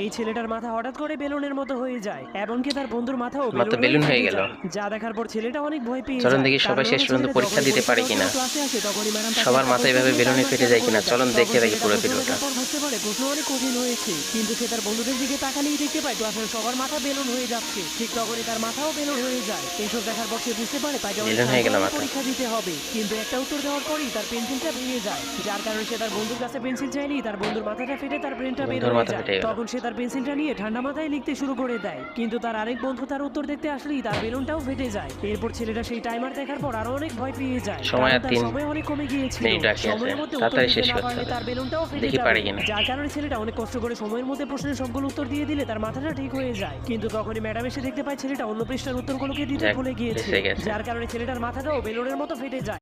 এই ছেলেটার মাথা হঠাৎ করে বেলুনের মতো হয়ে যায়, এমনকি তার বন্ধুর মাথাও মাত্র বেলুন হয়ে গেল। যা দেখার পর ছেলেটা অনেক ভয় পেয়ে চলুন যায়। দেখি সবাই শেষ পর্যন্ত পরীক্ষা দিতে পারে কিনা, ক্লাসে আসে তখনই ম্যাডাম সবার মাথা এভাবে বেলুনে ফেটে যায় কিনা। চলুন দেখে রাখি পুরো ভিডিওটা। ভাবতে পারে প্রশ্ন অনেক কঠিন হয়েছে, কিন্তু সে তার বন্ধুদের দিকে তাকালেই দেখতে পায় ক্লাসের সবার মাথা বেলুন হয়ে যাচ্ছে। ঠিক তখনই তার মাথাও বেলুন হয়ে যায়। এইসব দেখার পর সে বুঝতে পারে তাকে অনেক বেলুন হয়ে গেল শান্ত মাথা। পরীক্ষা দিতে হবে, কিন্তু একটা উত্তর দেওয়ার পরই তার পেন্সিলটা ভেঙে যায়, যার কারণে সে তার বন্ধুর কাছে পেন্সিল চাইলেই তার বন্ধুর মাথাটা ফেটে তার ব্রেনটা বের বন্ধুর হয়ে মাথা যায়। ফেটে গেল। তখন সে তার পেন্সিলটা নিয়ে ঠান্ডা মাথায় লিখতে শুরু করে দেয়, কিন্তু তার আরেক বন্ধু তার উত্তর দেখতে আসলেই তার বেলুনটাও ফেটে যায়। এরপর ছেলেটা সেই টাইমার দেখার পর আরো অনেক ভয় পেয়ে যায়, সময় কারণ আর তার 3 সময় অনেক কমে গিয়েছিল। মিনিট বাকি আছে, সময়ের মধ্যে উত্তর তাড়াতাড়ি দিতে শেষ না করতে পারলে হবে। তার বেলুনটাও ফেটে দেখি যাবে, পারি কিনা। যার কারণে ছেলেটা অনেক কষ্ট করে সময়ের মধ্যে প্রশ্নের সবগুলো উত্তর দিয়ে দিলে তার মাথাটা ঠিক হয়ে যায়। কিন্তু তখনই ম্যাডাম এসে দেখতে পায় ছেলেটা অন্য পৃষ্ঠার উত্তরগুলোকে দিতে যাক, ভুলে গিয়েছে, বেঁচে গেছে। যার কারণে ছেলেটার মাথাটাও বেলুনের মতো ফেটে যায়।